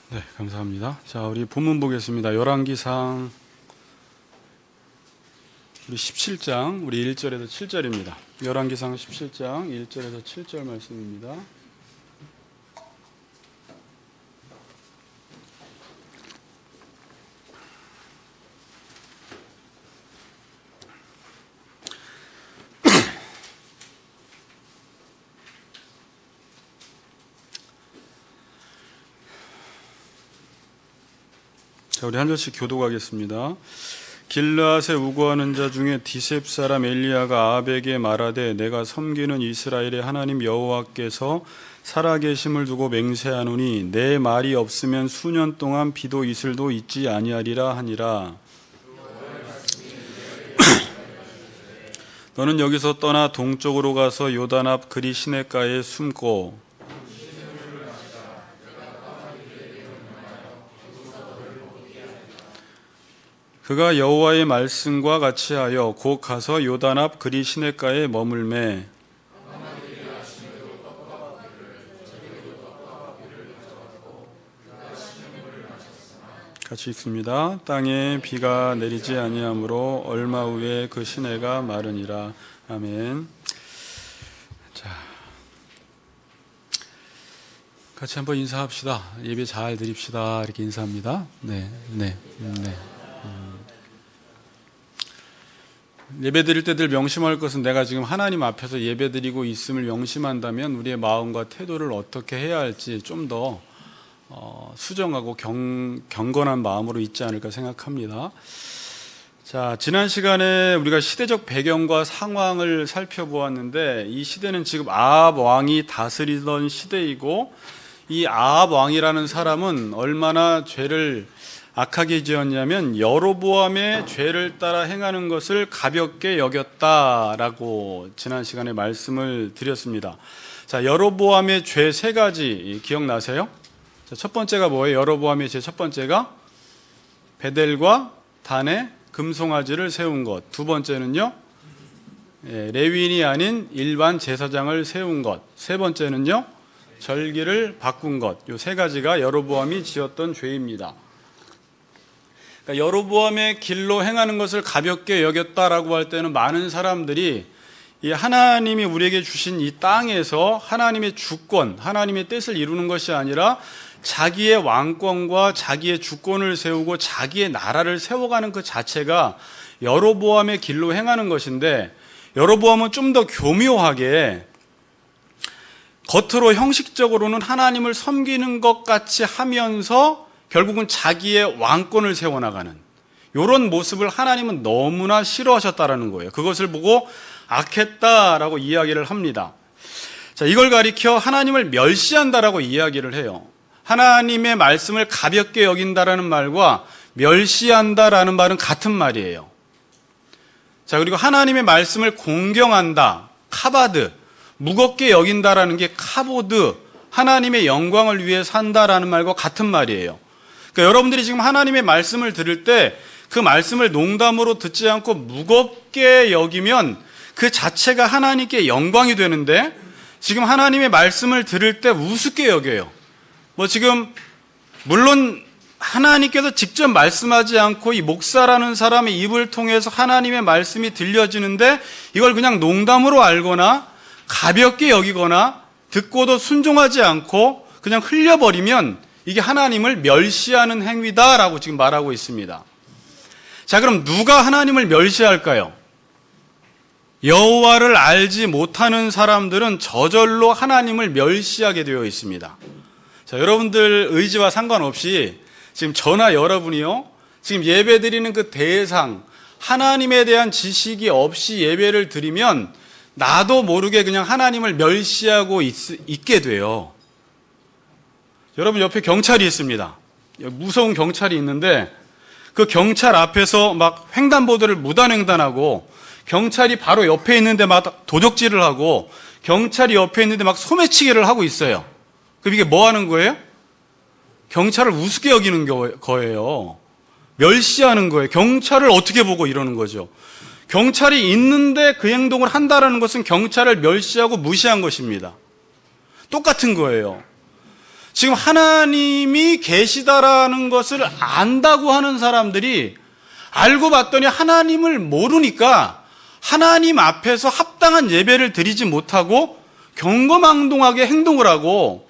네, 감사합니다. 자, 우리 본문 보겠습니다. 열왕기상 우리 17장, 우리 1절에서 7절입니다. 열왕기상 17장 1절에서 7절 말씀입니다. 자, 우리 한 절씩 교독하겠습니다. 길르앗에 우거하는 자 중에 디셉 사람 엘리야가 아합에게 말하되 내가 섬기는 이스라엘의 하나님 여호와께서 살아계심을 두고 맹세하노니 내 말이 없으면 수년 동안 비도 이슬도 있지 아니하리라 하니라. 너는 여기서 떠나 동쪽으로 가서 요단 앞 그리 시냇가에 숨고 그가 여호와의 말씀과 같이 하여 곧 가서 요단 앞 그리 시냇가에 머물매 같이 읽습니다. 땅에 비가 내리지 아니하므로 얼마 후에 그 시내가 마르니라. 아멘. 자, 같이 한번 인사합시다. 예배 잘 드립시다. 이렇게 인사합니다. 네. 예배 드릴 때 늘 명심할 것은 내가 지금 하나님 앞에서 예배 드리고 있음을 명심한다면 우리의 마음과 태도를 어떻게 해야 할지 좀 더 수정하고 경건한 마음으로 있지 않을까 생각합니다. 자, 지난 시간에 우리가 시대적 배경과 상황을 살펴보았는데 이 시대는 지금 아합 왕이 다스리던 시대이고 이 아합 왕이라는 사람은 얼마나 죄를 악하게 지었냐면 여로보암의 죄를 따라 행하는 것을 가볍게 여겼다라고 지난 시간에 말씀을 드렸습니다. 자, 여로보암의 죄 세 가지 기억나세요? 자, 첫 번째가 뭐예요? 여로보암의 죄 첫 번째가 베델과 단에 금송아지를 세운 것. 두 번째는요, 레위인이 아닌 일반 제사장을 세운 것. 세 번째는요, 절기를 바꾼 것. 이 세 가지가 여로보암이 지었던 죄입니다. 그러니까 여로보암의 길로 행하는 것을 가볍게 여겼다라고 할 때는 많은 사람들이 이 하나님이 우리에게 주신 이 땅에서 하나님의 주권, 하나님의 뜻을 이루는 것이 아니라 자기의 왕권과 자기의 주권을 세우고 자기의 나라를 세워가는 그 자체가 여로보암의 길로 행하는 것인데, 여로보암은 좀 더 교묘하게 겉으로 형식적으로는 하나님을 섬기는 것 같이 하면서 결국은 자기의 왕권을 세워나가는 이런 모습을 하나님은 너무나 싫어하셨다라는 거예요. 그것을 보고 악했다라고 이야기를 합니다. 자, 이걸 가리켜 하나님을 멸시한다라고 이야기를 해요. 하나님의 말씀을 가볍게 여긴다라는 말과 멸시한다라는 말은 같은 말이에요. 자, 그리고 하나님의 말씀을 공경한다, 카바드, 무겁게 여긴다라는 게 카보드, 하나님의 영광을 위해 산다라는 말과 같은 말이에요. 그러니까 여러분들이 지금 하나님의 말씀을 들을 때 그 말씀을 농담으로 듣지 않고 무겁게 여기면 그 자체가 하나님께 영광이 되는데, 지금 하나님의 말씀을 들을 때 우습게 여겨요. 지금 물론 하나님께서 직접 말씀하지 않고 이 목사라는 사람의 입을 통해서 하나님의 말씀이 들려지는데 이걸 그냥 농담으로 알거나 가볍게 여기거나 듣고도 순종하지 않고 그냥 흘려버리면 이게 하나님을 멸시하는 행위다라고 지금 말하고 있습니다. 자, 그럼 누가 하나님을 멸시할까요? 여호와를 알지 못하는 사람들은 저절로 하나님을 멸시하게 되어 있습니다. 자, 여러분들 의지와 상관없이 지금 저나 여러분이요, 지금 예배 드리는 그 대상, 하나님에 대한 지식이 없이 예배를 드리면 나도 모르게 그냥 하나님을 멸시하고 있게 돼요. 여러분 옆에 경찰이 있습니다. 무서운 경찰이 있는데 그 경찰 앞에서 막 횡단보도를 무단횡단하고 경찰이 바로 옆에 있는데 막 도적질을 하고 경찰이 옆에 있는데 막 소매치기를 하고 있어요. 그럼 이게 뭐 하는 거예요? 경찰을 우습게 여기는 거예요. 멸시하는 거예요. 경찰을 어떻게 보고 이러는 거죠. 경찰이 있는데 그 행동을 한다는 것은 경찰을 멸시하고 무시한 것입니다. 똑같은 거예요. 지금 하나님이 계시다라는 것을 안다고 하는 사람들이 알고 봤더니 하나님을 모르니까 하나님 앞에서 합당한 예배를 드리지 못하고 경거망동하게 행동을 하고,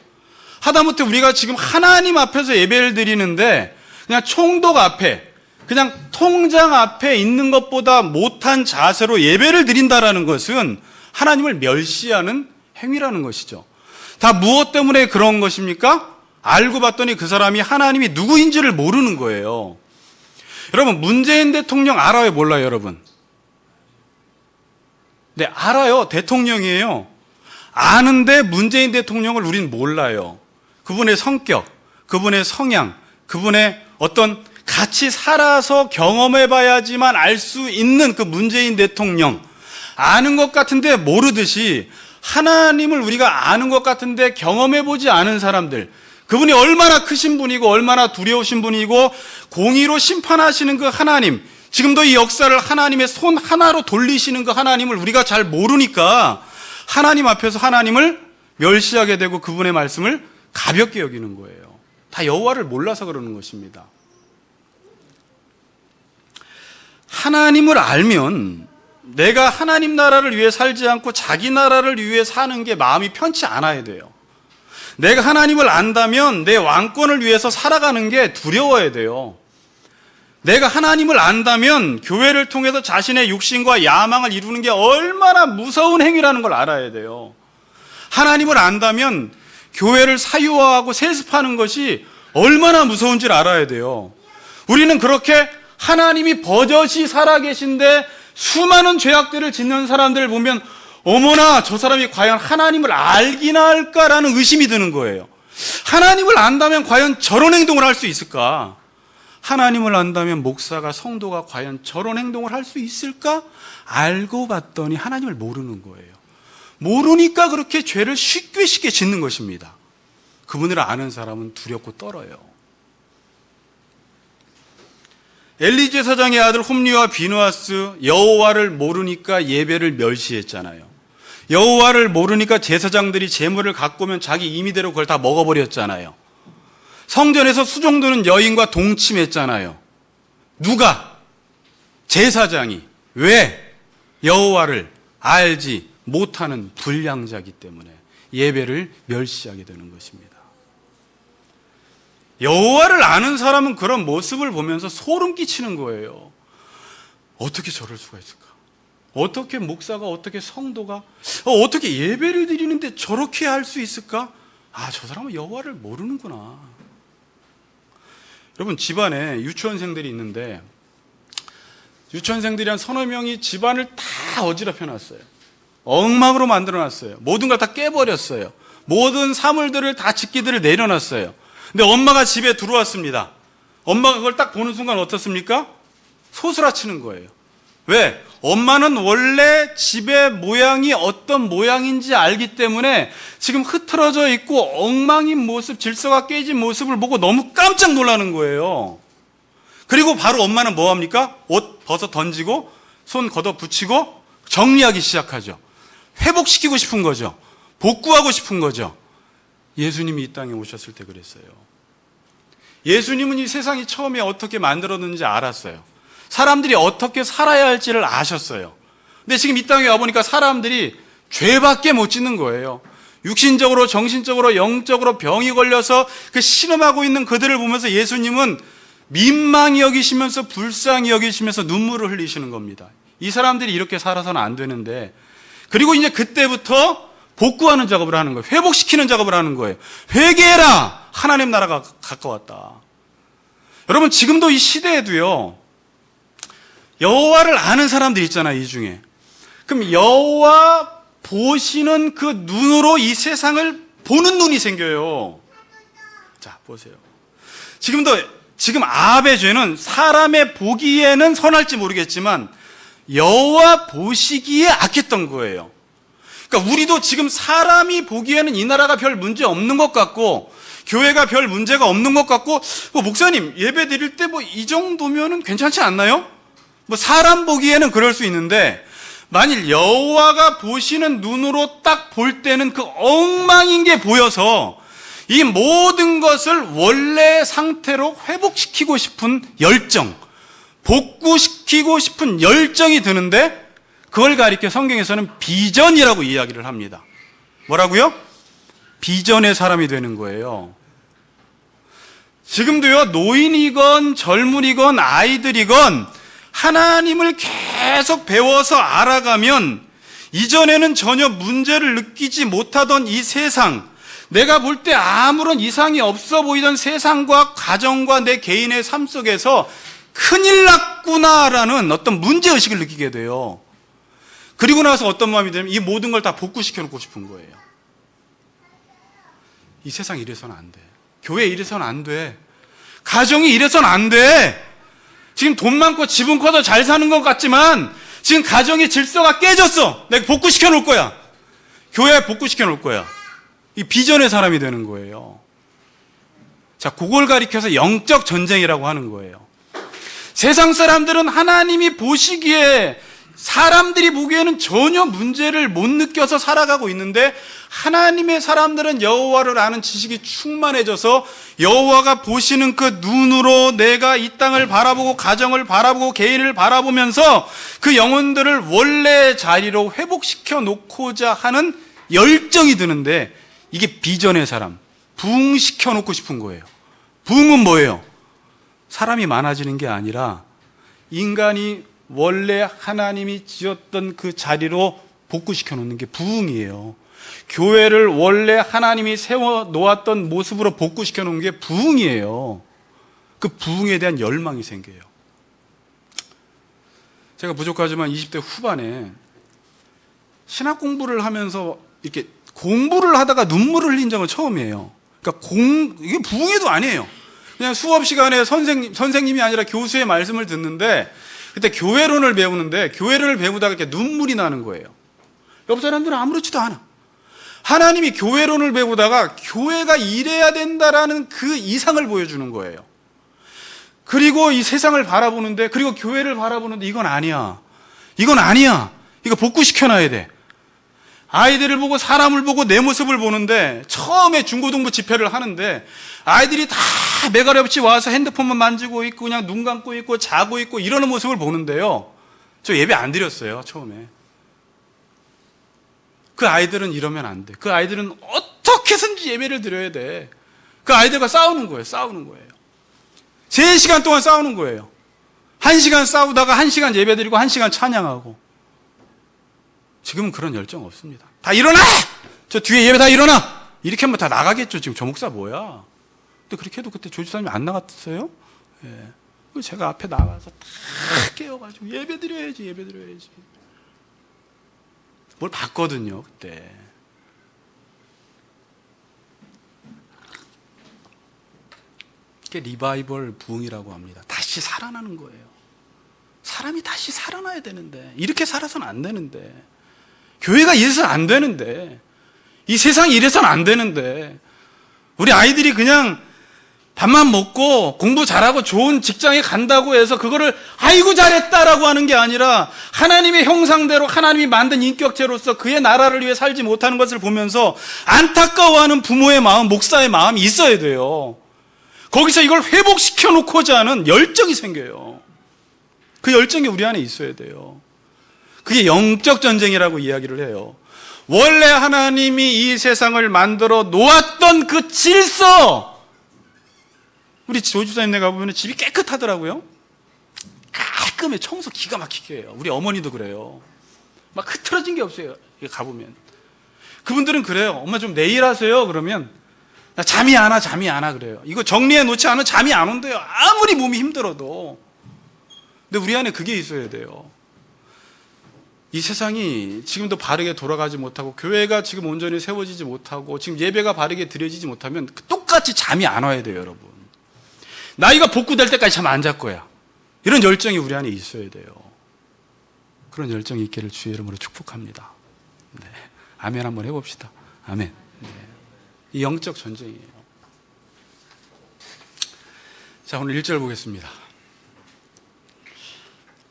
하다못해 우리가 지금 하나님 앞에서 예배를 드리는데 그냥 총독 앞에, 그냥 통장 앞에 있는 것보다 못한 자세로 예배를 드린다라는 것은 하나님을 멸시하는 행위라는 것이죠. 다 무엇 때문에 그런 것입니까? 알고 봤더니 그 사람이 하나님이 누구인지를 모르는 거예요. 여러분, 문재인 대통령 알아요, 몰라요, 여러분? 네, 알아요. 대통령이에요. 아는데 문재인 대통령을 우린 몰라요. 그분의 성격, 그분의 성향, 그분의 어떤 같이 살아서 경험해 봐야지만 알 수 있는 그 문재인 대통령, 아는 것 같은데 모르듯이 하나님을 우리가 아는 것 같은데 경험해 보지 않은 사람들, 그분이 얼마나 크신 분이고 얼마나 두려우신 분이고 공의로 심판하시는 그 하나님, 지금도 이 역사를 하나님의 손 하나로 돌리시는 그 하나님을 우리가 잘 모르니까 하나님 앞에서 하나님을 멸시하게 되고 그분의 말씀을 가볍게 여기는 거예요. 다 여호와를 몰라서 그러는 것입니다. 하나님을 알면 내가 하나님 나라를 위해 살지 않고 자기 나라를 위해 사는 게 마음이 편치 않아야 돼요. 내가 하나님을 안다면 내 왕권을 위해서 살아가는 게 두려워야 돼요. 내가 하나님을 안다면 교회를 통해서 자신의 육신과 야망을 이루는 게 얼마나 무서운 행위라는 걸 알아야 돼요. 하나님을 안다면 교회를 사유화하고 세습하는 것이 얼마나 무서운지를 알아야 돼요. 우리는 그렇게 하나님이 버젓이 살아계신데 수많은 죄악들을 짓는 사람들을 보면 어머나 저 사람이 과연 하나님을 알기나 할까라는 의심이 드는 거예요. 하나님을 안다면 과연 저런 행동을 할 수 있을까? 하나님을 안다면 목사가, 성도가 과연 저런 행동을 할 수 있을까? 알고 봤더니 하나님을 모르는 거예요. 모르니까 그렇게 죄를 쉽게 짓는 것입니다. 그분을 아는 사람은 두렵고 떨어요. 엘리 제사장의 아들 홈리와 비느하스, 여호와를 모르니까 예배를 멸시했잖아요. 여호와를 모르니까 제사장들이 제물을 갖고 오면 자기 임의대로 그걸 다 먹어버렸잖아요. 성전에서 수종드는 여인과 동침했잖아요. 누가? 제사장이. 왜? 여호와를 알지 못하는 불량자이기 때문에 예배를 멸시하게 되는 것입니다. 여호와를 아는 사람은 그런 모습을 보면서 소름 끼치는 거예요. 어떻게 저럴 수가 있을까? 어떻게 목사가, 어떻게 성도가, 어떻게 예배를 드리는데 저렇게 할 수 있을까? 아, 저 사람은 여호와를 모르는구나. 여러분, 집안에 유치원생들이 있는데 유치원생들이 한 서너 명이 집안을 다 어지럽혀 놨어요. 엉망으로 만들어 놨어요. 모든 걸 다 깨버렸어요. 모든 사물들을 다 집기들을 내려놨어요. 근데 엄마가 집에 들어왔습니다. 엄마가 그걸 딱 보는 순간 어떻습니까? 소스라치는 거예요. 왜? 엄마는 원래 집의 모양이 어떤 모양인지 알기 때문에 지금 흐트러져 있고 엉망인 모습, 질서가 깨진 모습을 보고 너무 깜짝 놀라는 거예요. 그리고 바로 엄마는 뭐 합니까? 옷 벗어 던지고 손 걷어 붙이고 정리하기 시작하죠. 회복시키고 싶은 거죠. 복구하고 싶은 거죠. 예수님이 이 땅에 오셨을 때 그랬어요. 예수님은 이 세상이 처음에 어떻게 만들었는지 알았어요. 사람들이 어떻게 살아야 할지를 아셨어요. 근데 지금 이 땅에 와보니까 사람들이 죄밖에 못 짓는 거예요. 육신적으로, 정신적으로, 영적으로 병이 걸려서 그 신음하고 있는 그들을 보면서 예수님은 민망히 여기시면서 불쌍히 여기시면서 눈물을 흘리시는 겁니다. 이 사람들이 이렇게 살아서는 안 되는데, 그리고 이제 그때부터 복구하는 작업을 하는 거예요. 회복시키는 작업을 하는 거예요. 회개해라! 하나님 나라가 가까웠다. 여러분, 지금도 이 시대에도요, 여호와를 아는 사람들 있잖아요, 이 중에. 그럼 여호와 보시는 그 눈으로 이 세상을 보는 눈이 생겨요. 자, 보세요. 지금 아합의 죄는 사람의 보기에는 선할지 모르겠지만 여호와 보시기에 악했던 거예요. 그러니까 우리도 지금 사람이 보기에는 이 나라가 별 문제 없는 것 같고 교회가 별 문제가 없는 것 같고, 목사님 예배 드릴 때 이 정도면은 괜찮지 않나요? 사람 보기에는 그럴 수 있는데, 만일 여호와가 보시는 눈으로 딱 볼 때는 그 엉망인 게 보여서 이 모든 것을 원래 상태로 회복시키고 싶은 열정, 복구시키고 싶은 열정이 드는데 그걸 가리켜 성경에서는 비전이라고 이야기를 합니다. 뭐라고요? 비전의 사람이 되는 거예요. 지금도요, 노인이건 젊은이건 아이들이건 하나님을 계속 배워서 알아가면 이전에는 전혀 문제를 느끼지 못하던 이 세상, 내가 볼 때 아무런 이상이 없어 보이던 세상과 가정과 내 개인의 삶 속에서 큰일 났구나라는 어떤 문제의식을 느끼게 돼요. 그리고 나서 어떤 마음이 되면 이 모든 걸 다 복구시켜 놓고 싶은 거예요. 이 세상 이래서는 안 돼. 교회 이래서는 안 돼. 가정이 이래서는 안 돼. 지금 돈 많고 집은 커서 잘 사는 것 같지만 지금 가정의 질서가 깨졌어. 내가 복구시켜 놓을 거야. 교회에 복구시켜 놓을 거야. 이 비전의 사람이 되는 거예요. 자, 그걸 가리켜서 영적 전쟁이라고 하는 거예요. 세상 사람들은 하나님이 보시기에, 사람들이 보기에는 전혀 문제를 못 느껴서 살아가고 있는데 하나님의 사람들은 여호와를 아는 지식이 충만해져서 여호와가 보시는 그 눈으로 내가 이 땅을 바라보고 가정을 바라보고 개인을 바라보면서 그 영혼들을 원래 자리로 회복시켜 놓고자 하는 열정이 드는데 이게 비전의 사람, 부흥시켜 놓고 싶은 거예요. 부흥은 뭐예요? 사람이 많아지는 게 아니라 인간이 원래 하나님이 지었던 그 자리로 복구시켜 놓는 게 부흥이에요. 교회를 원래 하나님이 세워 놓았던 모습으로 복구시켜 놓는 게 부흥이에요. 그 부흥에 대한 열망이 생겨요. 제가 부족하지만 20대 후반에 신학 공부를 하면서 이렇게 공부를 하다가 눈물을 흘린 적은 처음이에요. 그러니까 이게 부흥회도 아니에요. 그냥 수업 시간에 선생님이 아니라 교수의 말씀을 듣는데 그때 교회론을 배우는데 교회론을 배우다가 이렇게 눈물이 나는 거예요. 옆 사람들은 아무렇지도 않아. 하나님이 교회론을 배우다가 교회가 이래야 된다라는 그 이상을 보여주는 거예요. 그리고 이 세상을 바라보는데, 그리고 교회를 바라보는데 이건 아니야. 이건 아니야. 이거 복구시켜놔야 돼. 아이들을 보고 사람을 보고 내 모습을 보는데 처음에 중고등부 집회를 하는데 아이들이 다 매가리 없이 와서 핸드폰만 만지고 있고 그냥 눈 감고 있고 자고 있고 이러는 모습을 보는데요. 저 예배 안 드렸어요, 처음에. 그 아이들은 이러면 안 돼. 그 아이들은 어떻게 해서든지 예배를 드려야 돼. 그 아이들과 싸우는 거예요. 3시간 동안 싸우는 거예요. 1시간 싸우다가 1시간 예배 드리고 1시간 찬양하고. 지금은 그런 열정 없습니다. 다 일어나! 저 뒤에 예배 다 일어나! 이렇게 하면 다 나가겠죠. 지금 저 목사 뭐야? 근데 그렇게 해도 그때 조지사님이 안 나갔어요? 예. 제가 앞에 나가서 다 깨워가지고 예배 드려야지. 뭘 봤거든요, 그때. 이게 리바이벌 부흥이라고 합니다. 다시 살아나는 거예요. 사람이 다시 살아나야 되는데, 이렇게 살아서는 안 되는데, 교회가 이래서는 안 되는데, 이 세상이 이래서는 안 되는데, 우리 아이들이 그냥 밥만 먹고 공부 잘하고 좋은 직장에 간다고 해서 그거를 아이고 잘했다라고 하는 게 아니라 하나님의 형상대로 하나님이 만든 인격체로서 그의 나라를 위해 살지 못하는 것을 보면서 안타까워하는 부모의 마음, 목사의 마음이 있어야 돼요. 거기서 이걸 회복시켜 놓고자 하는 열정이 생겨요. 그 열정이 우리 안에 있어야 돼요. 그게 영적 전쟁이라고 이야기를 해요. 원래 하나님이 이 세상을 만들어 놓았던 그 질서, 우리 조집사님네 가보면 집이 깨끗하더라고요. 깔끔해. 청소 기가 막히게 해요. 우리 어머니도 그래요. 막 흐트러진 게 없어요. 가보면. 그분들은 그래요. 엄마 좀 내일 하세요. 그러면 나 잠이 안 와 그래요. 이거 정리해 놓지 않으면 잠이 안 온대요. 아무리 몸이 힘들어도. 근데 우리 안에 그게 있어야 돼요. 이 세상이 지금도 바르게 돌아가지 못하고 교회가 지금 온전히 세워지지 못하고 지금 예배가 바르게 드려지지 못하면 똑같이 잠이 안 와야 돼요, 여러분. 나이가 복구될 때까지 잠 안 잘 거야. 이런 열정이 우리 안에 있어야 돼요. 그런 열정이 있기를 주의 이름으로 축복합니다. 네. 아멘 한번 해봅시다. 아멘. 네. 이 영적 전쟁이에요. 자, 오늘 1절 보겠습니다.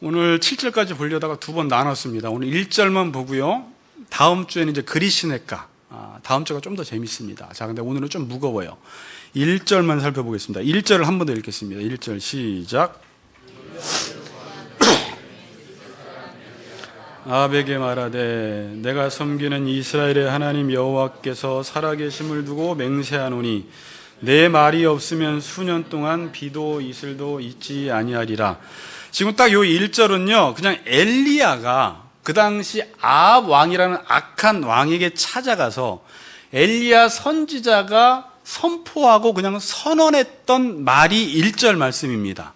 오늘 7절까지 보려다가 두 번 나눴습니다. 오늘 1절만 보고요. 다음 주에는 이제 그리시네가, 다음 주가 좀 더 재밌습니다. 자, 근데 오늘은 좀 무거워요. 1절만 살펴보겠습니다. 1절을 한 번 더 읽겠습니다. 1절 시작. 아합에게 말하되 내가 섬기는 이스라엘의 하나님 여호와께서 살아계심을 두고 맹세하노니 내 말이 없으면 수년 동안 비도 이슬도 있지 아니하리라. 지금 딱 요 1절은요, 그냥 엘리야가 그 당시 아합 왕이라는 악한 왕에게 찾아가서 엘리야 선지자가 선포하고 그냥 선언했던 말이 1절 말씀입니다.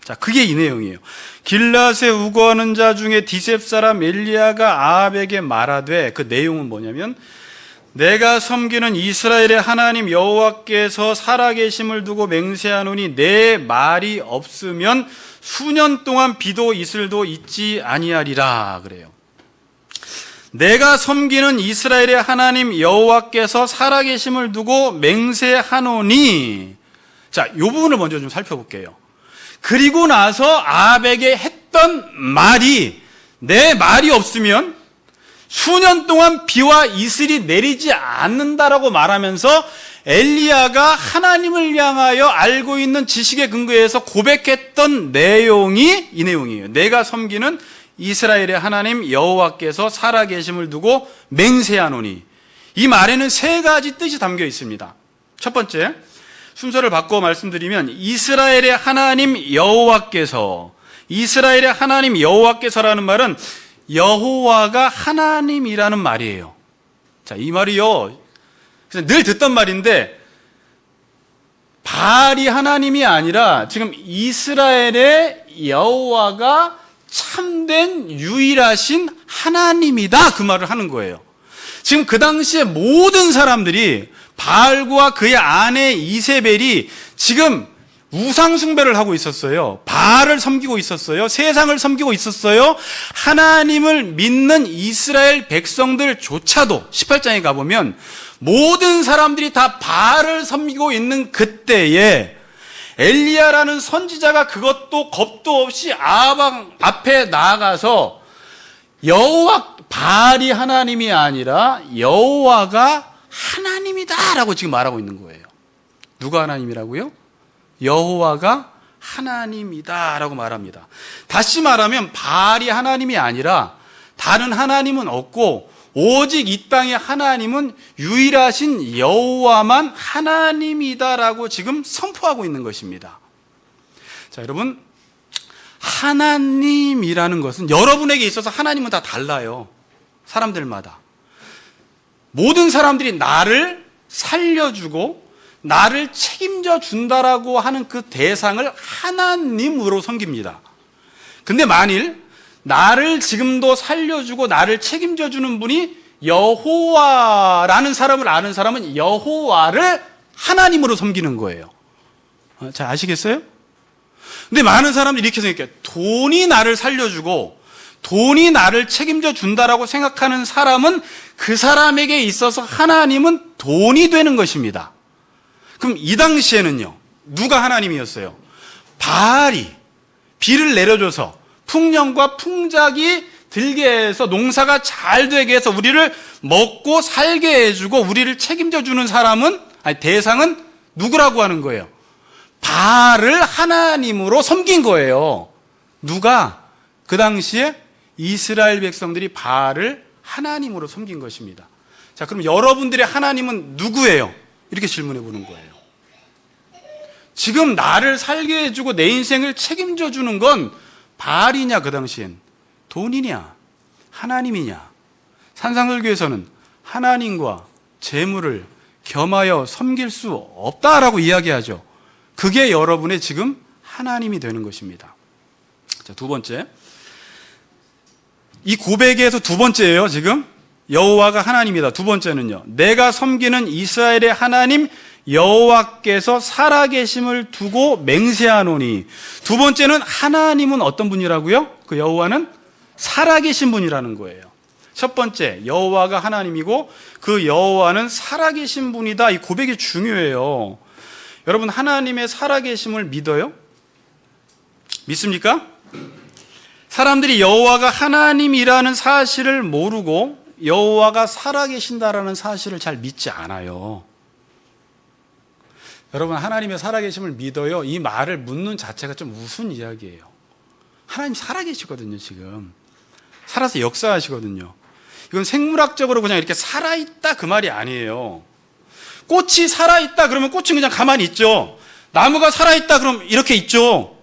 자, 그게 이 내용이에요. 길앗에 우거하는 자 중에 디셉 사람 엘리야가 아합에게 말하되, 그 내용은 뭐냐면 내가 섬기는 이스라엘의 하나님 여호와께서 살아계심을 두고 맹세하노니 내 말이 없으면 수년 동안 비도 이슬도 있지 아니하리라 그래요. 내가 섬기는 이스라엘의 하나님 여호와께서 살아계심을 두고 맹세하노니, 자, 이 부분을 먼저 좀 살펴볼게요. 그리고 나서 아합에게 했던 말이 내 말이 없으면 수년 동안 비와 이슬이 내리지 않는다라고 말하면서 엘리야가 하나님을 향하여 알고 있는 지식에 근거해서 고백했던 내용이 이 내용이에요. 내가 섬기는 이스라엘의 하나님 여호와께서 살아계심을 두고 맹세하노니. 이 말에는 세 가지 뜻이 담겨 있습니다. 첫 번째, 순서를 바꿔 말씀드리면 이스라엘의 하나님 여호와께서, 이스라엘의 하나님 여호와께서라는 말은 여호와가 하나님이라는 말이에요. 자, 이 말이요, 늘 듣던 말인데 바알이 하나님이 아니라 지금 이스라엘의 여호와가 참된 유일하신 하나님이다, 그 말을 하는 거예요. 지금 그 당시에 모든 사람들이 바알과 그의 아내 이세벨이 지금 우상 숭배를 하고 있었어요. 바알을 섬기고 있었어요. 세상을 섬기고 있었어요. 하나님을 믿는 이스라엘 백성들조차도 18장에 가보면 모든 사람들이 다 바알을 섬기고 있는 그때에 엘리야라는 선지자가 그것도 겁도 없이 아합 앞에 나아가서 여호와, 바알이 하나님이 아니라 여호와가 하나님이다라고 지금 말하고 있는 거예요. 누가 하나님이라고요? 여호와가 하나님이다라고 말합니다. 다시 말하면 바알이 하나님이 아니라 다른 하나님은 없고 오직 이 땅의 하나님은 유일하신 여호와만 하나님이다라고 지금 선포하고 있는 것입니다. 자, 여러분, 하나님이라는 것은 여러분에게 있어서 하나님은 다 달라요. 사람들마다. 모든 사람들이 나를 살려주고 나를 책임져 준다라고 하는 그 대상을 하나님으로 섬깁니다. 근데 만일 나를 지금도 살려주고 나를 책임져 주는 분이 여호와라는 사람을 아는 사람은 여호와를 하나님으로 섬기는 거예요. 자, 아시겠어요? 근데 많은 사람들이 이렇게 생각해요. 돈이 나를 살려주고 돈이 나를 책임져 준다라고 생각하는 사람은 그 사람에게 있어서 하나님은 돈이 되는 것입니다. 그럼 이 당시에는요, 누가 하나님이었어요? 바알이 비를 내려줘서 풍년과 풍작이 들게 해서 농사가 잘 되게 해서 우리를 먹고 살게 해주고 우리를 책임져 주는 사람은, 아니, 대상은 누구라고 하는 거예요? 바알을 하나님으로 섬긴 거예요. 누가? 그 당시에 이스라엘 백성들이 바알을 하나님으로 섬긴 것입니다. 자, 그럼 여러분들의 하나님은 누구예요? 이렇게 질문해 보는 거예요. 지금 나를 살게 해주고 내 인생을 책임져 주는 건 바알이냐, 그 당시엔 돈이냐, 하나님이냐? 산상설교에서는 하나님과 재물을 겸하여 섬길 수 없다라고 이야기하죠. 그게 여러분의 지금 하나님이 되는 것입니다. 자, 두 번째, 이 고백에서 두 번째예요. 지금 여호와가 하나님이다. 두 번째는요, 내가 섬기는 이스라엘의 하나님 여호와께서 살아계심을 두고 맹세하노니. 두 번째는 하나님은 어떤 분이라고요? 그 여호와는 살아계신 분이라는 거예요. 첫 번째, 여호와가 하나님이고 그 여호와는 살아계신 분이다. 이 고백이 중요해요. 여러분, 하나님의 살아계심을 믿어요? 믿습니까? 사람들이 여호와가 하나님이라는 사실을 모르고 여호와가 살아계신다라는 사실을 잘 믿지 않아요. 여러분, 하나님의 살아계심을 믿어요? 이 말을 묻는 자체가 좀 우스운 이야기예요. 하나님 살아계시거든요. 지금 살아서 역사하시거든요. 이건 생물학적으로 그냥 이렇게 살아있다 그 말이 아니에요. 꽃이 살아있다 그러면 꽃은 그냥 가만히 있죠. 나무가 살아있다 그러면 이렇게 있죠.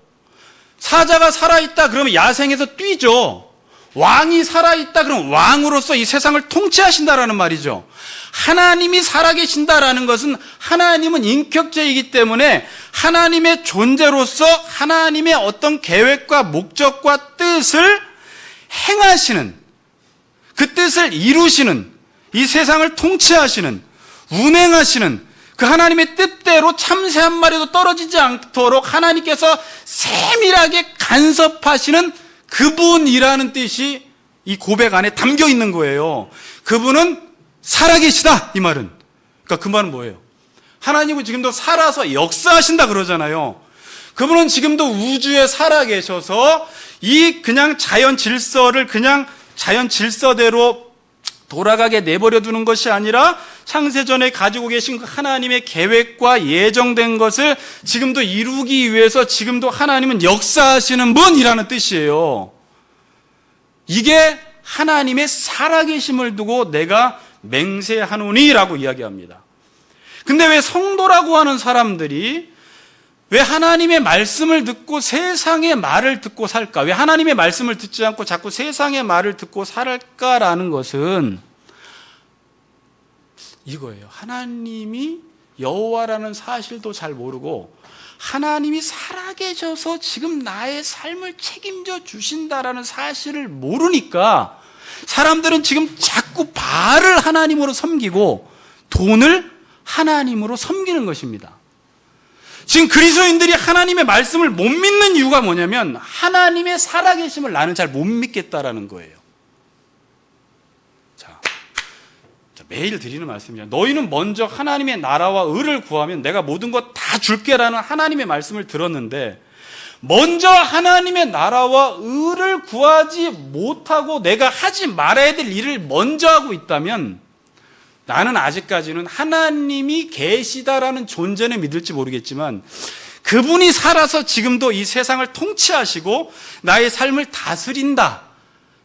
사자가 살아있다 그러면 야생에서 뛰죠. 왕이 살아있다 그러면 왕으로서 이 세상을 통치하신다라는 말이죠. 하나님이 살아계신다라는 것은 하나님은 인격체이기 때문에 하나님의 존재로서 하나님의 어떤 계획과 목적과 뜻을 행하시는, 그 뜻을 이루시는, 이 세상을 통치하시는, 운행하시는 그 하나님의 뜻대로 참새 한 마리도 떨어지지 않도록 하나님께서 세밀하게 간섭하시는 그분이라는 뜻이 이 고백 안에 담겨 있는 거예요. 그분은 살아계시다, 이 말은. 그러니까 그 말은 뭐예요? 하나님은 지금도 살아서 역사하신다 그러잖아요. 그분은 지금도 우주에 살아계셔서 이 그냥 자연 질서를 그냥 자연 질서대로 돌아가게 내버려 두는 것이 아니라 창세전에 가지고 계신 그 하나님의 계획과 예정된 것을 지금도 이루기 위해서 지금도 하나님은 역사하시는 분이라는 뜻이에요. 이게 하나님의 살아계심을 두고 내가 맹세하노니라고 이야기합니다. 근데 왜 성도라고 하는 사람들이 왜 하나님의 말씀을 듣고 세상의 말을 듣고 살까? 왜 하나님의 말씀을 듣지 않고 자꾸 세상의 말을 듣고 살까라는 것은 이거예요. 하나님이 여호와라는 사실도 잘 모르고 하나님이 살아계셔서 지금 나의 삶을 책임져 주신다라는 사실을 모르니까 사람들은 지금 자꾸 바알을 하나님으로 섬기고 돈을 하나님으로 섬기는 것입니다. 지금 그리스도인들이 하나님의 말씀을 못 믿는 이유가 뭐냐면 하나님의 살아계심을 나는 잘 못 믿겠다라는 거예요. 자, 매일 드리는 말씀이야. 너희는 먼저 하나님의 나라와 의를 구하면 내가 모든 것 다 줄게라는 하나님의 말씀을 들었는데 먼저 하나님의 나라와 의를 구하지 못하고 내가 하지 말아야 될 일을 먼저 하고 있다면 나는 아직까지는 하나님이 계시다라는 존재는 믿을지 모르겠지만 그분이 살아서 지금도 이 세상을 통치하시고 나의 삶을 다스린다,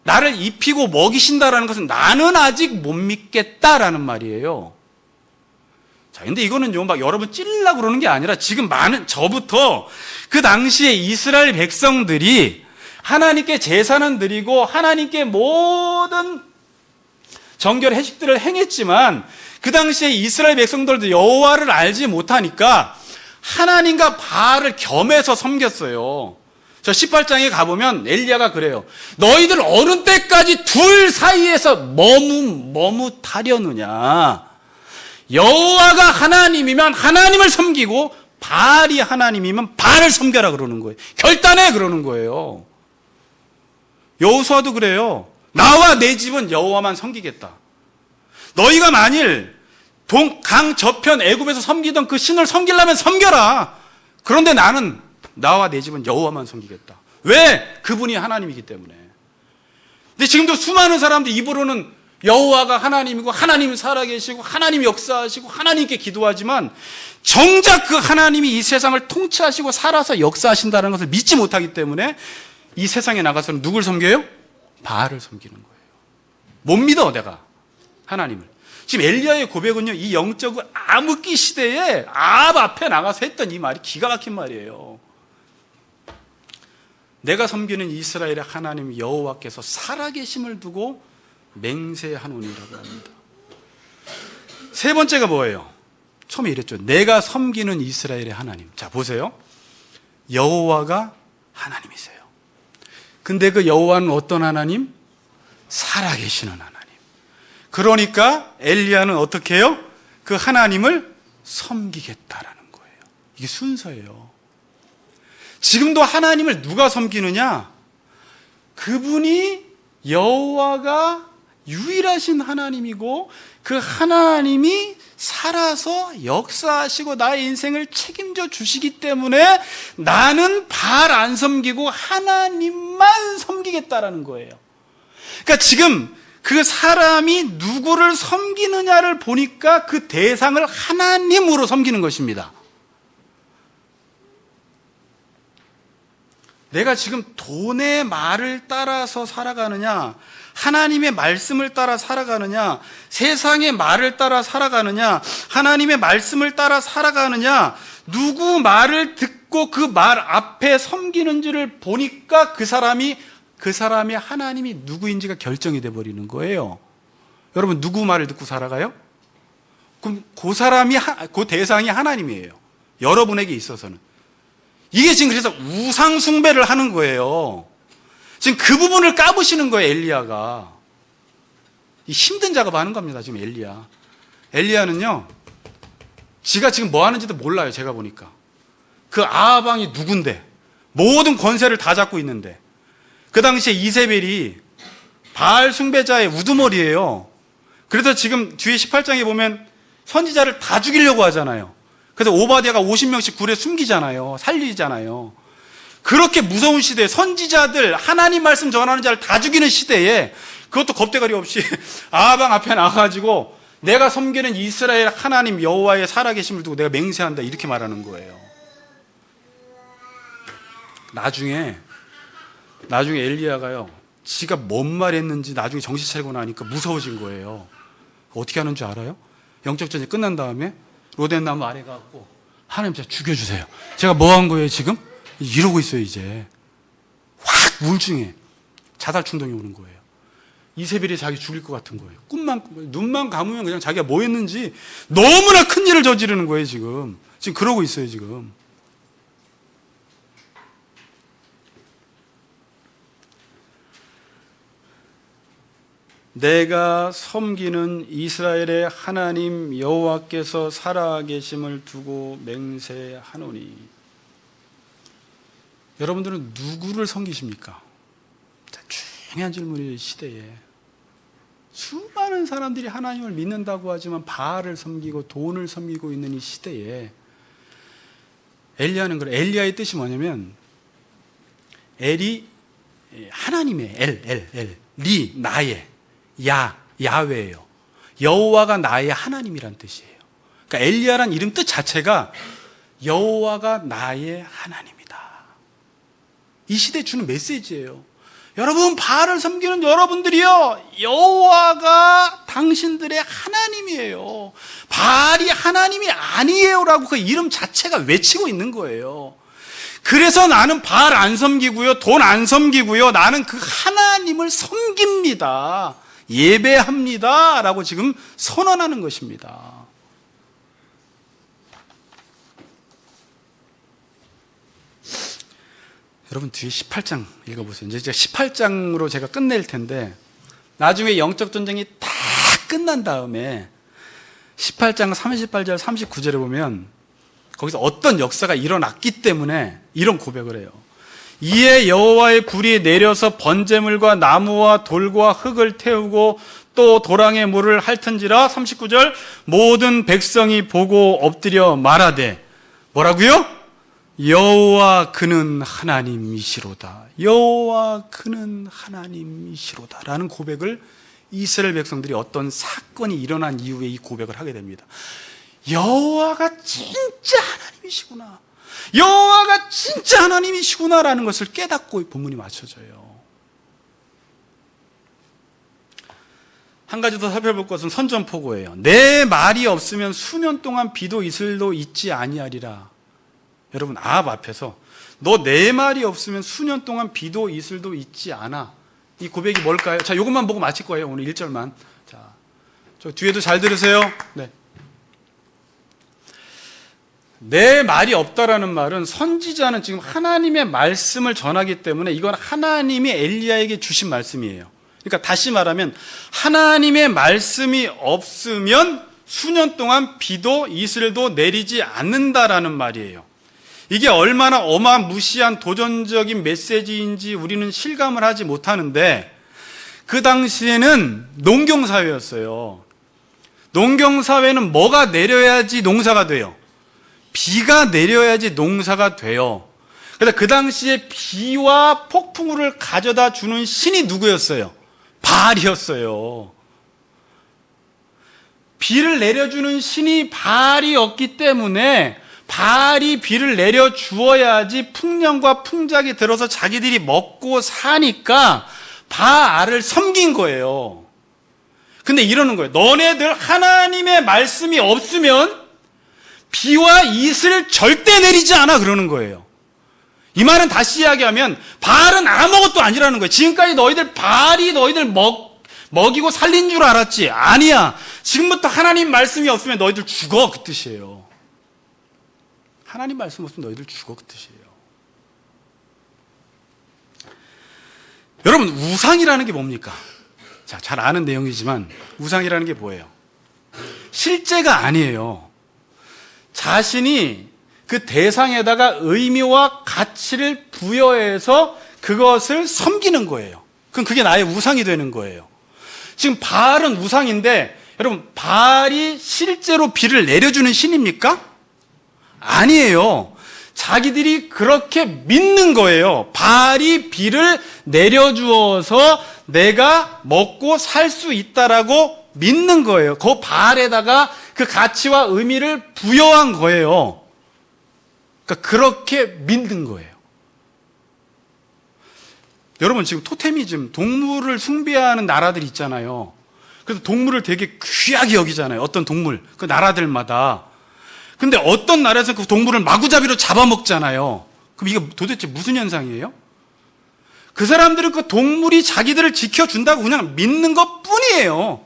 나를 입히고 먹이신다라는 것은 나는 아직 못 믿겠다라는 말이에요. 자, 근데 이거는요, 막 여러분 찔리려고 그러는 게 아니라 지금 많은, 저부터 그 당시에 이스라엘 백성들이 하나님께 제사는 드리고 하나님께 모든 정결 해식들을 행했지만 그 당시에 이스라엘 백성들도 여호와를 알지 못하니까 하나님과 바알을 겸해서 섬겼어요. 저 18장에 가보면 엘리야가 그래요. 너희들 어느 때까지 둘 사이에서 머뭇하려느냐. 여호와가 하나님이면 하나님을 섬기고 바알이 하나님이면 바알을 섬겨라 그러는 거예요. 결단해 그러는 거예요. 여호수아도 그래요. 나와 내 집은 여호와만 섬기겠다. 너희가 만일 강 저편 애굽에서 섬기던 그 신을 섬기려면 섬겨라. 그런데 나는 나와 내 집은 여호와만 섬기겠다. 왜? 그분이 하나님이기 때문에. 근데 지금도 수많은 사람들 입으로는 여호와가 하나님이고 하나님이 살아계시고 하나님이 역사하시고 하나님께 기도하지만 정작 그 하나님이 이 세상을 통치하시고 살아서 역사하신다는 것을 믿지 못하기 때문에 이 세상에 나가서는 누굴 섬겨요? 바알을 섬기는 거예요. 못 믿어 내가 하나님을. 지금 엘리야의 고백은요, 이 영적 암흑기 시대에 아합 앞에 나가서 했던 이 말이 기가 막힌 말이에요. 내가 섬기는 이스라엘의 하나님 여호와께서 살아계심을 두고 맹세하노니라고 합니다. 세 번째가 뭐예요? 처음에 이랬죠. 내가 섬기는 이스라엘의 하나님. 자, 보세요. 여호와가 하나님이세요. 근데 그 여호와는 어떤 하나님? 살아계시는 하나님. 그러니까 엘리야는 어떻게 해요? 그 하나님을 섬기겠다라는 거예요. 이게 순서예요. 지금도 하나님을 누가 섬기느냐? 그분이 여호와가 유일하신 하나님이고 그 하나님이 살아서 역사하시고 나의 인생을 책임져 주시기 때문에 나는 바알 안 섬기고 하나님만 섬기겠다라는 거예요. 그러니까 지금 그 사람이 누구를 섬기느냐를 보니까 그 대상을 하나님으로 섬기는 것입니다. 내가 지금 돈의 말을 따라서 살아가느냐, 하나님의 말씀을 따라 살아가느냐, 세상의 말을 따라 살아가느냐, 하나님의 말씀을 따라 살아가느냐, 누구 말을 듣고 그 말 앞에 섬기는지를 보니까 그 사람이 하나님이 누구인지가 결정이 돼버리는 거예요. 여러분, 누구 말을 듣고 살아가요? 그럼 그 대상이 하나님이에요. 여러분에게 있어서는. 이게 지금 그래서 우상 숭배를 하는 거예요. 지금 그 부분을 까부시는 거예요, 엘리야가. 힘든 작업하는 겁니다, 지금 엘리야. 엘리야는요, 지가 지금 뭐 하는지도 몰라요, 제가 보니까. 그 아합 왕이 누군데, 모든 권세를 다 잡고 있는데, 그 당시에 이세벨이 바알 숭배자의 우두머리예요. 그래서 지금 뒤에 18장에 보면 선지자를 다 죽이려고 하잖아요. 그래서 오바댜가 50명씩 굴에 숨기잖아요. 살리잖아요. 그렇게 무서운 시대에 선지자들, 하나님 말씀 전하는 자를 다 죽이는 시대에 그것도 겁대가리 없이 아합 앞에 나가가지고 내가 섬기는 이스라엘 하나님 여호와의 살아계심을 두고 내가 맹세한다, 이렇게 말하는 거예요. 나중에 엘리야가요, 지가 뭔 말 했는지 나중에 정신 차리고 나니까 무서워진 거예요. 어떻게 하는 줄 알아요? 영적 전쟁이 끝난 다음에 로덴 나무 아래 가고, 하나님 제가 죽여주세요. 제가 뭐 한 거예요 지금? 이러고 있어요. 이제 확 우울증에 자살 충동이 오는 거예요. 이세벨이 자기 죽일 것 같은 거예요. 눈만 감으면 그냥 자기가 뭐 했는지 너무나 큰 일을 저지르는 거예요. 지금 그러고 있어요. 지금 내가 섬기는 이스라엘의 하나님 여호와께서 살아계심을 두고 맹세하노니. 여러분들은 누구를 섬기십니까? 중요한 질문이에요. 시대에 수많은 사람들이 하나님을 믿는다고 하지만 바알을 섬기고 돈을 섬기고 있는 이 시대에 엘리야는 그래. 엘리야의 뜻이 뭐냐면, 엘이 하나님의 엘, 리, 나의, 야훼예요. 여호와가 나의 하나님이란 뜻이에요. 그러니까 엘리야란 이름 뜻 자체가 여호와가 나의 하나님이다. 이 시대에 주는 메시지예요. 여러분, 바알을 섬기는 여러분들이요, 여호와가 당신들의 하나님이에요. 바알이 하나님이 아니에요라고 그 이름 자체가 외치고 있는 거예요. 그래서 나는 바알 안 섬기고요, 돈 안 섬기고요, 나는 그 하나님을 섬깁니다, 예배합니다 라고 지금 선언하는 것입니다. 여러분, 뒤에 18장 읽어보세요. 이제 18장으로 제가 끝낼 텐데, 나중에 영적 전쟁이 다 끝난 다음에 18장 38절 39절에 보면 거기서 어떤 역사가 일어났기 때문에 이런 고백을 해요. 이에 여호와의 불이 내려서 번제물과 나무와 돌과 흙을 태우고 또 도랑의 물을 핥은지라. 39절, 모든 백성이 보고 엎드려 말하되, 뭐라고요? 여호와 그는 하나님이시로다. 여호와 그는 하나님이시로다 라는 고백을 이스라엘 백성들이 어떤 사건이 일어난 이후에 이 고백을 하게 됩니다. 여호와가 진짜 하나님이시구나, 여호와가 진짜 하나님이시구나 라는 것을 깨닫고 본문이 맞춰져요. 한 가지 더 살펴볼 것은 선전포고예요. 내 말이 없으면 수년 동안 비도 이슬도 있지 아니하리라. 여러분, 아합 앞에서 너 내 말이 없으면 수년 동안 비도 이슬도 있지 않아. 이 고백이 뭘까요? 자, 이것만 보고 마칠 거예요. 오늘 1절만. 자, 저 뒤에도 잘 들으세요. 네. 내 말이 없다라는 말은, 선지자는 지금 하나님의 말씀을 전하기 때문에 이건 하나님이 엘리야에게 주신 말씀이에요. 그러니까 다시 말하면 하나님의 말씀이 없으면 수년 동안 비도 이슬도 내리지 않는다라는 말이에요. 이게 얼마나 어마무시한 도전적인 메시지인지 우리는 실감을 하지 못하는데, 그 당시에는 농경사회였어요. 농경사회는 뭐가 내려야지 농사가 돼요? 비가 내려야지 농사가 돼요. 그래서 그 당시에 비와 폭풍우를 가져다 주는 신이 누구였어요? 바알이었어요. 비를 내려주는 신이 바알이었기 때문에 바알이 비를 내려주어야지 풍년과 풍작이 들어서 자기들이 먹고 사니까 바알을 섬긴 거예요. 근데 이러는 거예요. 너네들 하나님의 말씀이 없으면 비와 이슬을 절대 내리지 않아, 그러는 거예요. 이 말은 다시 이야기하면 바알은 아무것도 아니라는 거예요. 지금까지 너희들 바알이 너희들 먹이고 살린 줄 알았지? 아니야. 지금부터 하나님 말씀이 없으면 너희들 죽어, 그 뜻이에요. 하나님 말씀 없으면 너희들 죽어, 그 뜻이에요. 여러분, 우상이라는 게 뭡니까? 자, 잘 아는 내용이지만 우상이라는 게 뭐예요? 실제가 아니에요. 자신이 그 대상에다가 의미와 가치를 부여해서 그것을 섬기는 거예요. 그럼 그게 나의 우상이 되는 거예요. 지금 바알은 우상인데 여러분, 바알이 실제로 비를 내려주는 신입니까? 아니에요. 자기들이 그렇게 믿는 거예요. 바알이 비를 내려주어서 내가 먹고 살 수 있다라고 믿는 거예요. 그 바알에다가 그 가치와 의미를 부여한 거예요. 그러니까 그렇게 믿는 거예요. 여러분, 지금 토테미즘, 동물을 숭배하는 나라들 있잖아요. 그래서 동물을 되게 귀하게 여기잖아요. 어떤 동물, 그 나라들마다. 근데 어떤 나라에서 그 동물을 마구잡이로 잡아먹잖아요. 그럼 이게 도대체 무슨 현상이에요? 그 사람들은 그 동물이 자기들을 지켜준다고 그냥 믿는 것 뿐이에요.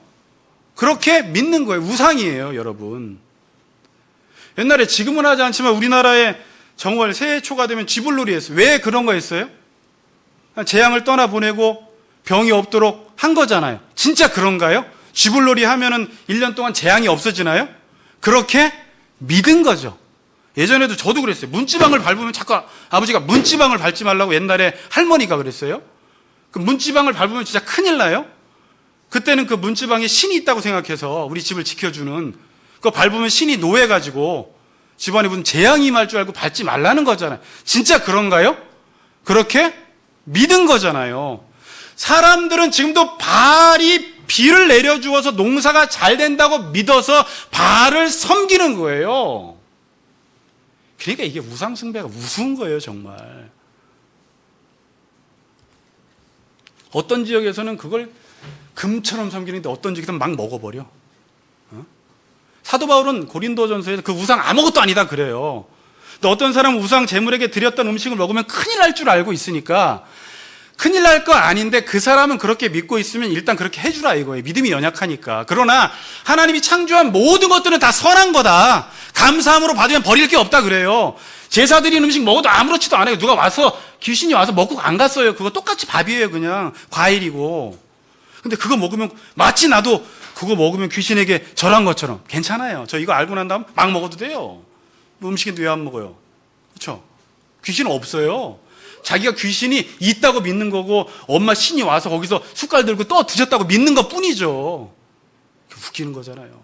그렇게 믿는 거예요. 우상이에요, 여러분. 옛날에 지금은 하지 않지만 우리나라에 정월 새해 초가 되면 쥐불놀이 했어요. 왜 그런 거 했어요? 재앙을 떠나보내고 병이 없도록 한 거잖아요. 진짜 그런가요? 쥐불놀이 하면은 1년 동안 재앙이 없어지나요? 그렇게 믿은 거죠. 예전에도 저도 그랬어요. 문지방을 밟으면 자꾸 아버지가 문지방을 밟지 말라고 옛날에 할머니가 그랬어요. 그 문지방을 밟으면 진짜 큰일 나요. 그때는 그 문지방에 신이 있다고 생각해서 우리 집을 지켜주는, 그거 밟으면 신이 노해가지고 집안에 무슨 재앙이 임할 줄 알고 밟지 말라는 거잖아요. 진짜 그런가요? 그렇게 믿은 거잖아요. 사람들은 지금도 바알이 비를 내려주어서 농사가 잘 된다고 믿어서 바알을 섬기는 거예요. 그러니까 이게 우상숭배가 우스운 거예요, 정말. 어떤 지역에서는 그걸 금처럼 섬기는데 어떤 지역에서는 막 먹어버려. 사도 바울은 고린도전서에서 그 우상 아무것도 아니다 그래요. 근데 어떤 사람은 우상 제물에게 드렸던 음식을 먹으면 큰일 날 줄 알고 있으니까 큰일 날 거 아닌데 그 사람은 그렇게 믿고 있으면 일단 그렇게 해주라 이거예요. 믿음이 연약하니까. 그러나 하나님이 창조한 모든 것들은 다 선한 거다. 감사함으로 받으면 버릴 게 없다 그래요. 제사 드린 음식 먹어도 아무렇지도 않아요. 누가 와서 귀신이 와서 먹고 안 갔어요. 그거 똑같이 밥이에요. 그냥 과일이고. 근데 그거 먹으면 마치 나도 그거 먹으면 귀신에게 절한 것처럼 괜찮아요. 저 이거 알고 난 다음 막 먹어도 돼요. 뭐 음식인데 왜 안 먹어요? 그렇죠? 귀신은 없어요. 자기가 귀신이 있다고 믿는 거고 엄마 신이 와서 거기서 숟갈 들고 떠 드셨다고 믿는 것 뿐이죠. 웃기는 거잖아요.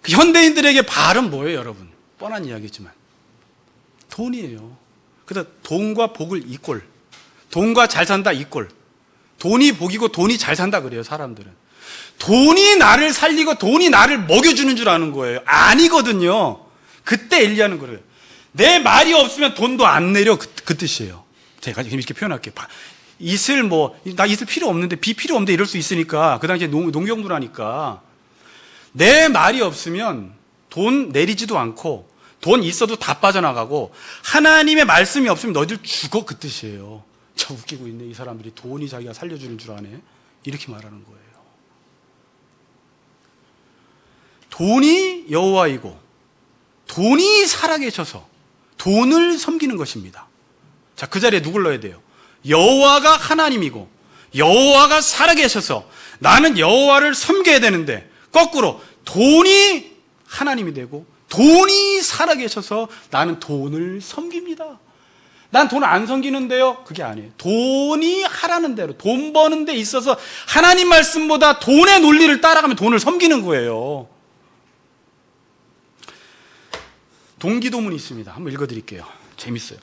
그 현대인들에게 바알은 뭐예요, 여러분? 뻔한 이야기지만 돈이에요. 그래서 돈과 복을 이꼴, 돈과 잘 산다 이꼴, 돈이 복이고 돈이 잘 산다 그래요. 사람들은 돈이 나를 살리고 돈이 나를 먹여주는 줄 아는 거예요. 아니거든요. 그때 엘리야는 그래요. 내 말이 없으면 돈도 안 내려. 그 뜻이에요. 제가 지금 이렇게 표현할게요. 이슬 나 이슬 필요 없는데 비 필요 없는데 이럴 수 있으니까 그 당시에 농경부라니까 내 말이 없으면 돈 내리지도 않고 돈 있어도 다 빠져나가고 하나님의 말씀이 없으면 너희들 죽어, 그 뜻이에요. 저 웃기고 있네. 이 사람들이 돈이 자기가 살려주는 줄 아네. 이렇게 말하는 거예요. 돈이 여호와이고 돈이 살아계셔서 돈을 섬기는 것입니다. 자, 그 자리에 누굴 넣어야 돼요? 여호와가 하나님이고 여호와가 살아계셔서 나는 여호와를 섬겨야 되는데 거꾸로 돈이 하나님이 되고 돈이 살아계셔서 나는 돈을 섬깁니다. 난 돈을 안 섬기는데요. 그게 아니에요. 돈이 하라는 대로 돈 버는 데 있어서 하나님 말씀보다 돈의 논리를 따라가면 돈을 섬기는 거예요. 동기도문이 있습니다. 한번 읽어드릴게요. 재밌어요.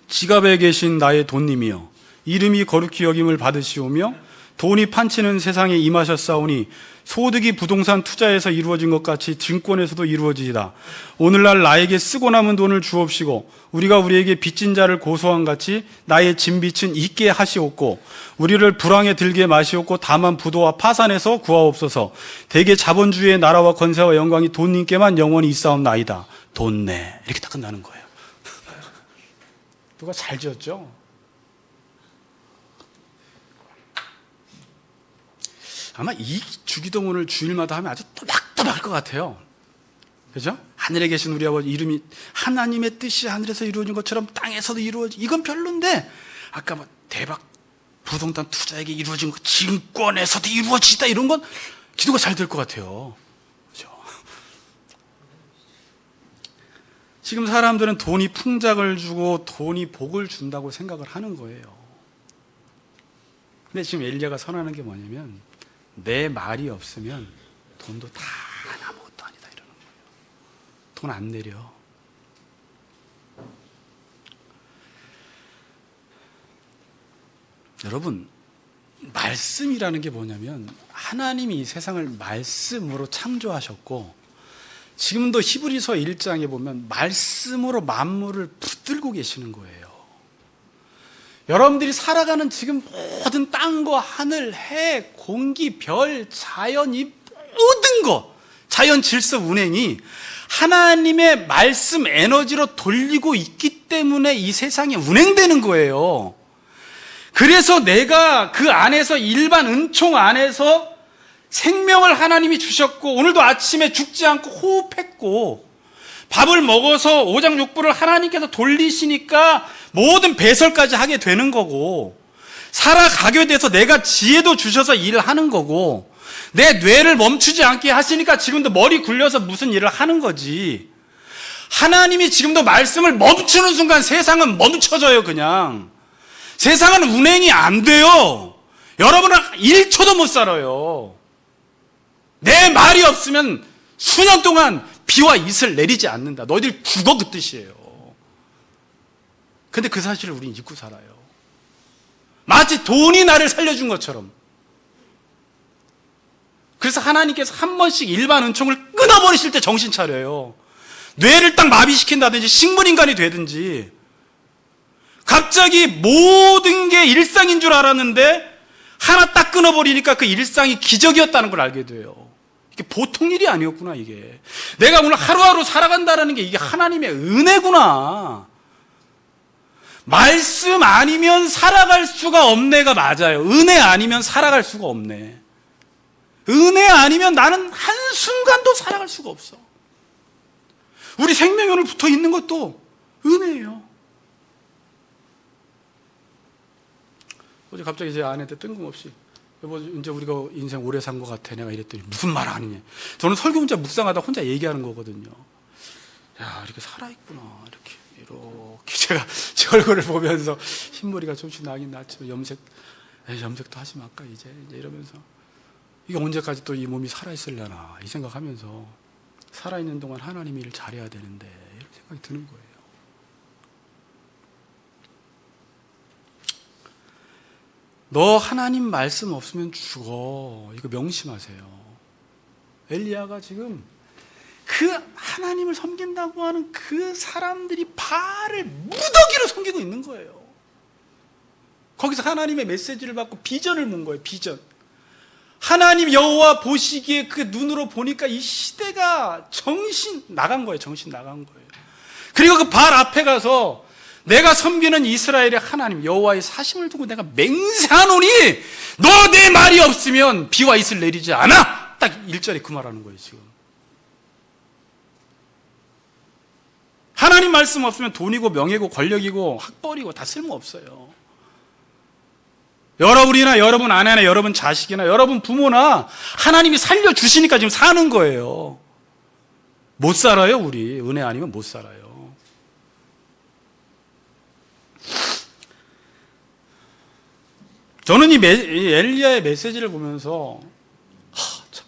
지갑에 계신 나의 돈님이여 이름이 거룩히 여김을 받으시오며 돈이 판치는 세상에 임하셨사오니 소득이 부동산 투자에서 이루어진 것 같이 증권에서도 이루어지이다. 오늘날 나에게 쓰고 남은 돈을 주옵시고 우리가 우리에게 빚진 자를 고소한 같이 나의 진빚은 있게 하시옵고 우리를 불황에 들게 마시옵고 다만 부도와 파산에서 구하옵소서. 대개 자본주의의 나라와 권세와 영광이 돈님께만 영원히 있사옵나이다. 돈내. 이렇게 딱 끝나는 거예요. 누가 잘 지었죠? 아마 이 주기도문을 주일마다 하면 아주 또박또박할 것 같아요. 그죠? 하늘에 계신 우리 아버지 이름이 하나님의 뜻이 하늘에서 이루어진 것처럼 땅에서도 이루어지. 이건 별론데 아까 뭐 대박 부동산 투자에게 이루어진 것, 증권에서도 이루어지다 이런 건 기도가 잘 될 것 같아요. 그죠? 지금 사람들은 돈이 풍작을 주고 돈이 복을 준다고 생각을 하는 거예요. 근데 지금 엘리야가 선언하는 게 뭐냐면 내 말이 없으면 돈도 다 아무것도 아니다 이러는 거예요. 돈 안 내려. 여러분, 말씀이라는 게 뭐냐면 하나님이 이 세상을 말씀으로 창조하셨고 지금도 히브리서 1장에 보면 말씀으로 만물을 붙들고 계시는 거예요. 여러분들이 살아가는 지금 모든 땅과 하늘, 해, 공기, 별, 자연, 이 모든 것, 자연 질서 운행이 하나님의 말씀 에너지로 돌리고 있기 때문에 이 세상이 운행되는 거예요. 그래서 내가 그 안에서 일반 은총 안에서 생명을 하나님이 주셨고 오늘도 아침에 죽지 않고 호흡했고 밥을 먹어서 오장육부를 하나님께서 돌리시니까 모든 배설까지 하게 되는 거고 살아가게 돼서 내가 지혜도 주셔서 일을 하는 거고 내 뇌를 멈추지 않게 하시니까 지금도 머리 굴려서 무슨 일을 하는 거지. 하나님이 지금도 말씀을 멈추는 순간 세상은 멈춰져요. 그냥 세상은 운행이 안 돼요. 여러분은 1초도 못 살아요. 내 말이 없으면 수년 동안 비와 이슬 내리지 않는다. 너희들 죽어 그 뜻이에요. 근데 그 사실을 우리는 잊고 살아요. 마치 돈이 나를 살려준 것처럼. 그래서 하나님께서 한 번씩 일반 은총을 끊어버리실 때 정신 차려요. 뇌를 딱 마비시킨다든지 식물인간이 되든지 갑자기 모든 게 일상인 줄 알았는데 하나 딱 끊어버리니까 그 일상이 기적이었다는 걸 알게 돼요. 이게 보통 일이 아니었구나. 이게 내가 오늘 하루하루 살아간다는 게 이게 하나님의 은혜구나. 말씀 아니면 살아갈 수가 없네가 맞아요. 은혜 아니면 살아갈 수가 없네. 은혜 아니면 나는 한순간도 살아갈 수가 없어. 우리 생명이 오늘 붙어 있는 것도 은혜예요. 어제 갑자기 제 아내한테 뜬금없이 여보 이제 우리가 인생 오래 산 것 같아 내가 이랬더니 무슨 말 아니냐. 저는 설교 혼자 묵상하다 혼자 얘기하는 거거든요. 야 이렇게 살아있구나. 이렇게 제가 제 얼굴을 보면서 흰머리가 조금씩 나긴 났지만 염색도 하지 말까 이제 이러면서 이게 언제까지 또 이 몸이 살아있으려나 이 생각하면서 살아있는 동안 하나님 일을 잘해야 되는데 이런 생각이 드는 거예요. 너 하나님 말씀 없으면 죽어. 이거 명심하세요. 엘리야가 지금 그 하나님을 섬긴다고 하는 그 사람들이 바알을 무더기로 섬기고 있는 거예요. 거기서 하나님의 메시지를 받고 비전을 본 거예요. 비전. 하나님 여호와 보시기에 그 눈으로 보니까 이 시대가 정신 나간 거예요. 정신 나간 거예요. 그리고 그 바알 앞에 가서 내가 섬기는 이스라엘의 하나님 여호와의 사심을 두고 내가 맹세하노니 너 내 말이 없으면 비와 이슬 내리지 않아. 딱 1절에 그 말하는 거예요. 지금 하나님 말씀 없으면 돈이고 명예고 권력이고 학벌이고 다 쓸모없어요. 여러분이나 여러분 아내나 여러분 자식이나 여러분 부모나 하나님이 살려주시니까 지금 사는 거예요. 못 살아요. 우리 은혜 아니면 못 살아요. 저는 이 엘리야의 메시지를 보면서 참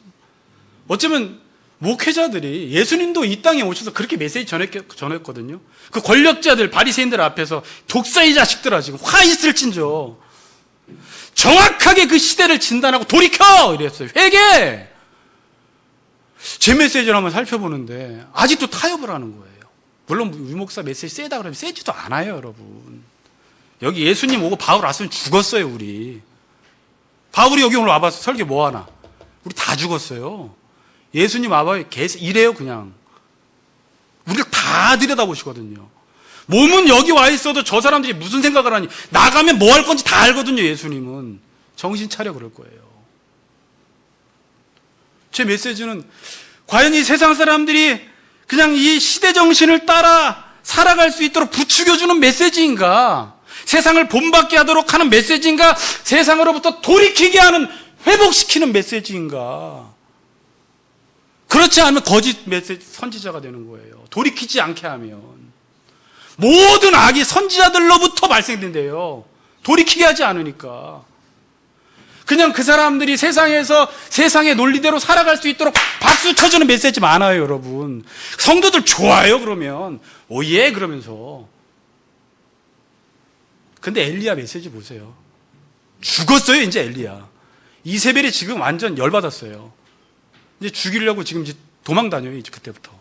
어쩌면 목회자들이 예수님도 이 땅에 오셔서 그렇게 메시지 전했거든요. 그 권력자들 바리새인들 앞에서 독사의 자식들아 지금 화 있을진저 정확하게 그 시대를 진단하고 돌이켜 이랬어요. 회개. 제 메시지를 한번 살펴보는데 아직도 타협을 하는 거예요. 물론 유목사 메시지 세다 그러면 세지도 않아요, 여러분. 여기 예수님 오고 바울 왔으면 죽었어요, 우리. 바울이 여기 오늘 와봐서 설교 뭐 하나? 우리 다 죽었어요. 예수님 와봐요. 이래요, 그냥. 우리를 다 들여다보시거든요. 몸은 여기 와 있어도 저 사람들이 무슨 생각을 하니, 나가면 뭐 할 건지 다 알거든요, 예수님은. 정신 차려 그럴 거예요. 제 메시지는 과연 이 세상 사람들이 그냥 이 시대 정신을 따라 살아갈 수 있도록 부추겨주는 메시지인가? 세상을 본받게 하도록 하는 메시지인가? 세상으로부터 돌이키게 하는, 회복시키는 메시지인가? 그렇지 않으면 거짓 메시지, 선지자가 되는 거예요. 돌이키지 않게 하면. 모든 악이 선지자들로부터 발생된대요. 돌이키게 하지 않으니까. 그냥 그 사람들이 세상에서 세상의 논리대로 살아갈 수 있도록 박수 쳐주는 메시지 많아요, 여러분. 성도들 좋아요, 그러면. 오예, 그러면서. 근데 엘리야 메시지 보세요. 죽었어요, 이제 엘리야. 이세벨이 지금 완전 열받았어요. 이제 죽이려고 지금 이제 도망 다녀요, 이제 그때부터.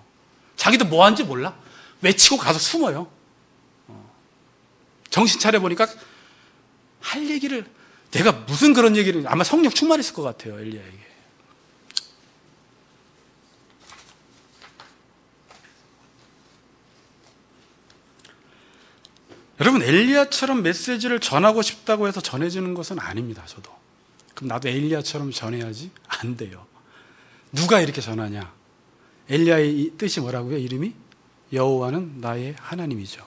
자기도 뭐 하는지 몰라. 외치고 가서 숨어요. 정신 차려보니까 할 얘기를, 내가 무슨 그런 얘기를, 아마 성령 충만했을 것 같아요, 엘리야에게. 여러분, 엘리야처럼 메시지를 전하고 싶다고 해서 전해지는 것은 아닙니다, 저도. 그럼 나도 엘리야처럼 전해야지? 안 돼요. 누가 이렇게 전하냐? 엘리야의 뜻이 뭐라고요? 이름이? 여호와는 나의 하나님이죠.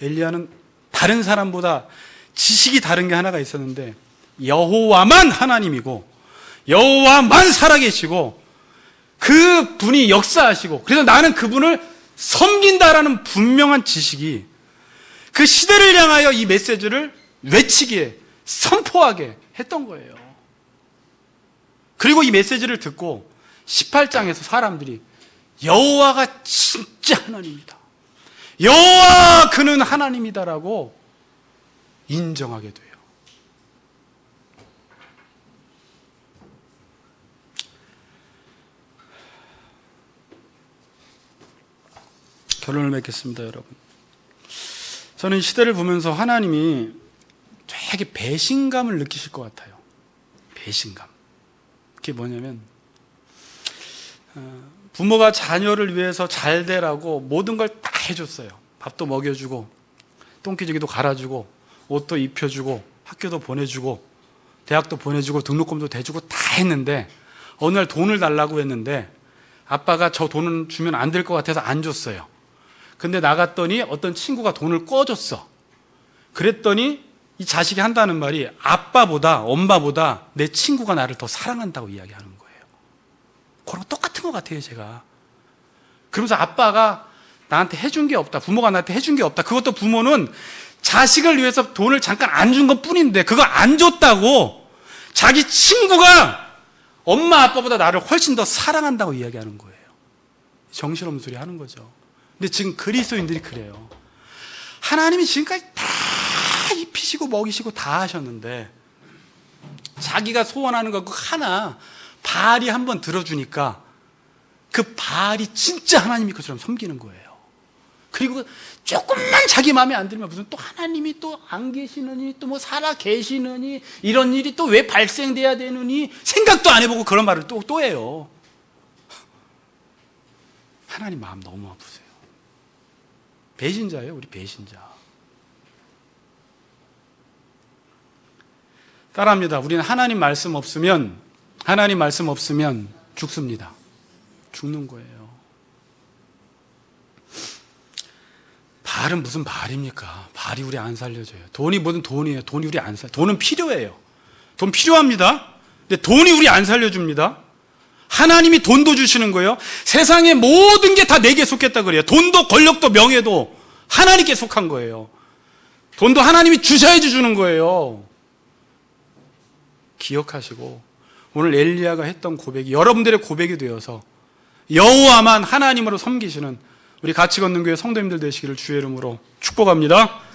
엘리야는 다른 사람보다 지식이 다른 게 하나가 있었는데, 여호와만 하나님이고 여호와만 살아계시고 그 분이 역사하시고, 그래서 나는 그분을 섬긴다라는 분명한 지식이 그 시대를 향하여 이 메시지를 외치게, 선포하게 했던 거예요. 그리고 이 메시지를 듣고 18장에서 사람들이 여호와가 진짜 하나님이다, 여호와 그는 하나님이다라고 인정하게 돼요. 결론을 맺겠습니다, 여러분. 저는 시대를 보면서 하나님이 되게 배신감을 느끼실 것 같아요. 배신감. 그게 뭐냐면, 부모가 자녀를 위해서 잘 되라고 모든 걸 다 해줬어요. 밥도 먹여주고, 똥기저귀도 갈아주고, 옷도 입혀주고, 학교도 보내주고, 대학도 보내주고, 등록금도 대주고 다 했는데, 어느 날 돈을 달라고 했는데 아빠가 저 돈은 주면 안 될 것 같아서 안 줬어요. 근데 나갔더니 어떤 친구가 돈을 꿔줬어. 그랬더니 이 자식이 한다는 말이, 아빠보다 엄마보다 내 친구가 나를 더 사랑한다고 이야기하는 거예요. 그런 거 똑같은 것 같아요, 제가. 그러면서 아빠가 나한테 해준 게 없다, 부모가 나한테 해준 게 없다. 그것도 부모는 자식을 위해서 돈을 잠깐 안 준 것 뿐인데, 그거 안 줬다고 자기 친구가 엄마 아빠보다 나를 훨씬 더 사랑한다고 이야기하는 거예요. 정신없는 소리 하는 거죠. 근데 지금 그리스도인들이 그래요. 하나님이 지금까지 다 입히시고 먹이시고 다 하셨는데, 자기가 소원하는 거 그거 하나 바알이 한번 들어주니까 그 바알이 진짜 하나님이 것처럼 섬기는 거예요. 그리고 조금만 자기 마음에 안 들면 무슨 또 하나님이 또 안 계시느니, 또 뭐 살아 계시느니, 이런 일이 또 왜 발생돼야 되느니 생각도 안 해보고 그런 말을 또 해요. 하나님 마음 너무 아프세요. 배신자예요, 우리 배신자. 따라합니다. 우리는 하나님 말씀 없으면 죽습니다. 죽는 거예요. 바알은 무슨 바알입니까? 바알이 우리 안 살려줘요. 돈이 뭐든 돈이에요. 돈이 우리 안 살려. 돈은 필요해요. 돈 필요합니다. 근데 돈이 우리 안 살려줍니다. 하나님이 돈도 주시는 거예요. 세상의 모든 게 다 내게 속했다 그래요. 돈도 권력도 명예도 하나님께 속한 거예요. 돈도 하나님이 주셔야지 주는 거예요. 기억하시고 오늘 엘리야가 했던 고백이 여러분들의 고백이 되어서 여호와만 하나님으로 섬기시는 우리 같이 걷는 교회 성도님들 되시기를 주의 이름으로 축복합니다.